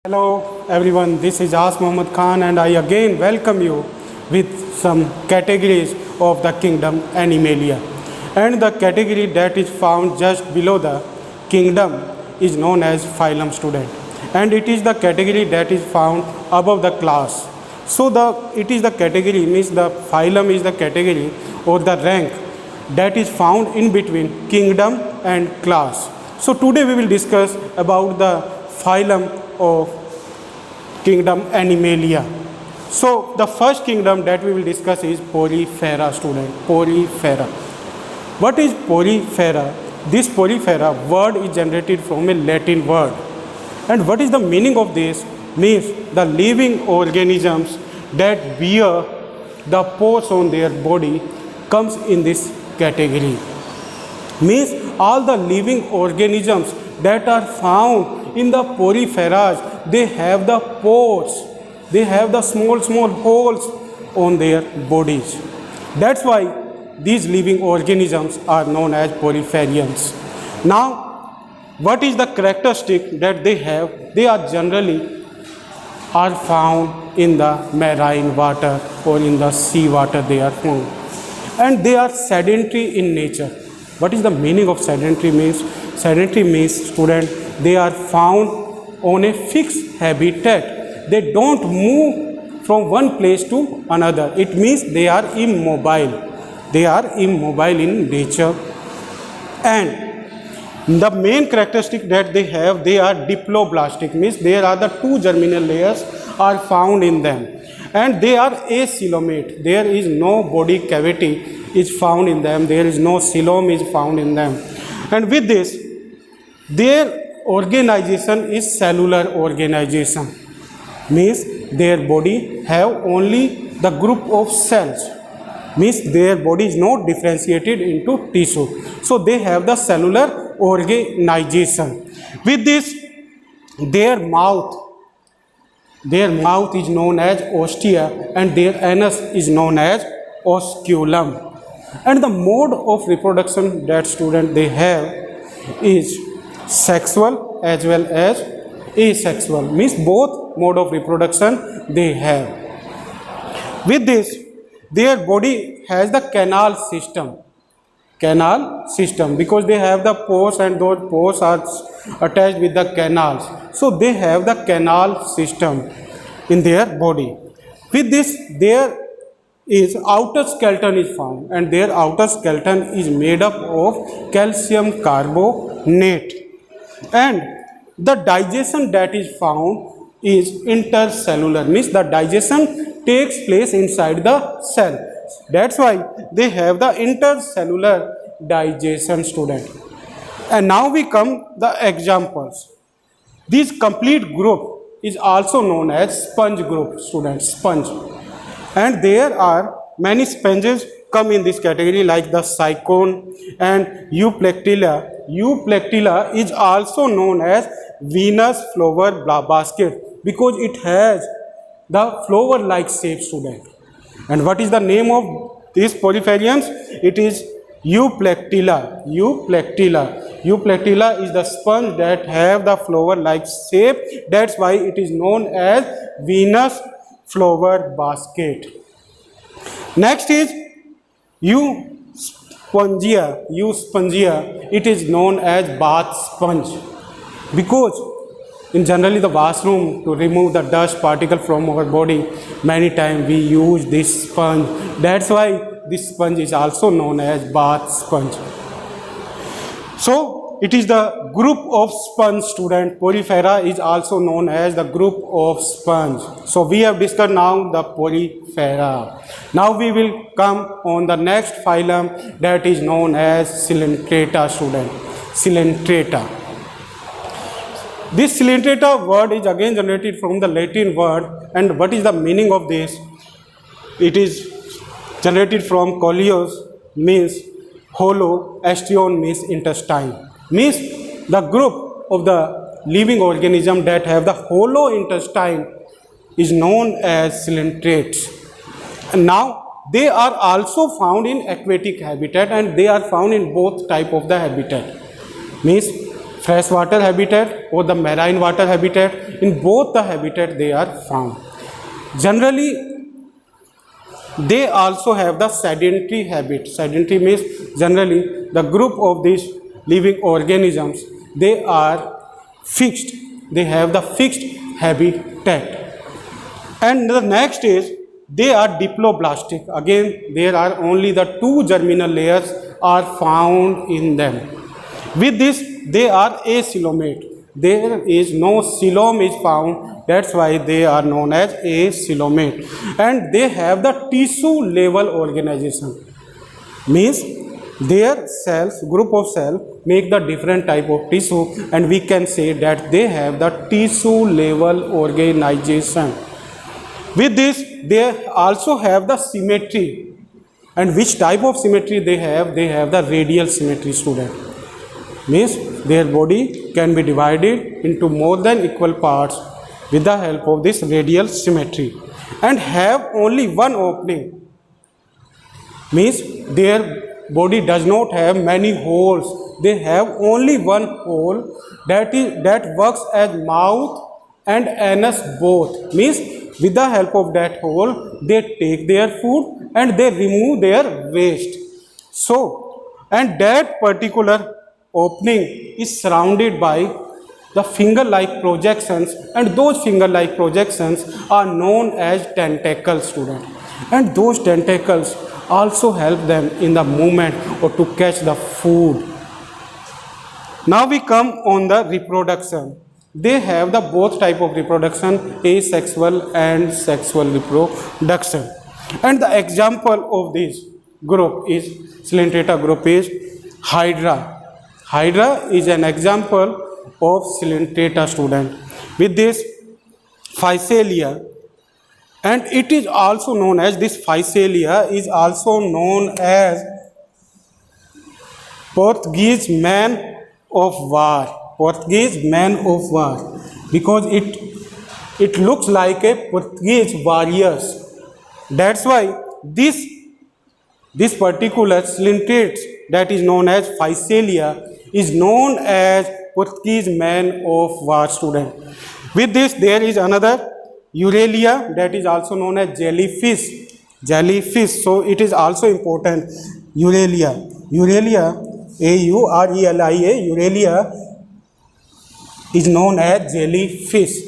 Hello everyone, this is As Muhammad Khan and I again welcome you with some categories of the kingdom Animalia. And the category that is found just below the kingdom is known as phylum student. And it is the category that is found above the class. So it is the category, means the phylum is the category or the rank that is found in between kingdom and class. So today we will discuss about the phylum of kingdom Animalia. So the first kingdom that we will discuss is Porifera student. Porifera. What is Porifera? This Porifera word is generated from a Latin word. And what is the meaning of this? Means the living organisms that bear the pores on their body comes in this category. Means all the living organisms that are found in the poriferas, they have the pores, they have the small holes on their bodies. That's why these living organisms are known as poriferians. Now, what is the characteristic that they have? They are generally are found in the marine water or in the sea water they are found. And they are sedentary in nature. What is the meaning of sedentary means? Sedentary means, student, they are found on a fixed habitat. They don't move from one place to another. It means they are immobile. They are immobile in nature. And the main characteristic that they have, they are diploblastic, means there are the two germinal layers are found in them. And they are acoelomate. There is no body cavity is found in them. There is no coelom is found in them. And with this, their organization is cellular organization. Means their body have only the group of cells. Means their body is not differentiated into tissue. So they have the cellular organization. With this, their mouth is known as ostia and their anus is known as osculum. And the mode of reproduction that student they have is sexual as well as asexual. Means both mode of reproduction they have. With this, their body has the canal system because they have the pores and those pores are attached with the canals. So they have the canal system in their body. With this, their is outer skeleton is found and their outer skeleton is made up of calcium carbonate. And the digestion that is found is intercellular, means the digestion takes place inside the cell. That's why they have the intercellular digestion, student. And now we come the examples. This complete group is also known as sponge group, students, sponge. And there are many sponges come in this category like the cycone and Euplectilla. Euplectilla is also known as Venus flower basket because it has the flower-like shape, student. And what is the name of these poriferians? It is Euplectilla. Euplectilla. Euplectilla is the sponge that have the flower-like shape. That's why it is known as Venus flower basket. Next is Euspongia. Euspongia. It is known as bath sponge because in generally the washroom to remove the dust particle from our body, many times we use this sponge. That's why this sponge is also known as bath sponge. So it is the group of sponge, student. Porifera is also known as the group of sponge. So we have discussed now the Porifera. Now we will come on the next phylum that is known as Coelenterata, student. Coelenterata. This Coelenterata word is again generated from the Latin word. And what is the meaning of this? It is generated from coleus, means hollow, estion means intestine. Means the group of the living organism that have the hollow intestine is known as coelentrates. And now they are also found in aquatic habitat and they are found in both type of the habitat. Means freshwater habitat or the marine water habitat. In both the habitat they are found. Generally, they also have the sedentary habit. Sedentary means generally the group of these living organisms, they are fixed. They have the fixed habitat. And the next is they are diploblastic. Again, there are only the two germinal layers are found in them. With this, they are acoelomate. There is no coelom is found. That's why they are known as acoelomate. And they have the tissue level organization. Means their cells, group of cells, make the different type of tissue, and we can say that they have the tissue level organization. With this, they also have the symmetry. And which type of symmetry they have? They have the radial symmetry, student. Means their body can be divided into more than equal parts with the help of this radial symmetry, and have only one opening. Means their body does not have many holes. They have only one hole that works as mouth and anus both. Means with the help of that hole, they take their food and they remove their waste. So, and that particular opening is surrounded by the finger-like projections, and those finger-like projections are known as tentacles, student. And those tentacles also help them in the movement or to catch the food. Now we come on the reproduction. They have the both type of reproduction, asexual and sexual reproduction. And the example of this group is Coelenterata group is Hydra. Hydra is an example of Coelenterata, student. With this Physalia, and it is also known as, this Physalia is also known as Portuguese man of war. Portuguese man of war, because it looks like a Portuguese warriors. That's why this particular Coelenterate that is known as Physalia is known as Portuguese man of war, student. With this, there is another Eurelia that is also known as jellyfish. Jellyfish. So it is also important. Eurelia. Eurelia, A-U-R-E-L-I-A. Eurelia is known as jellyfish,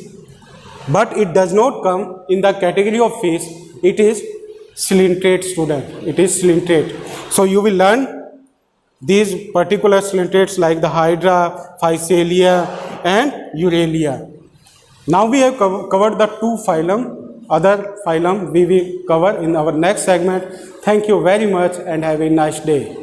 but it does not come in the category of fish. It is Coelenterate, student. It is Coelenterate. So you will learn these particular Coelenterates like the Hydra, Physalia and Eurelia. Now we have covered the two phylum. Other phylum we will cover in our next segment. Thank you very much and have a nice day.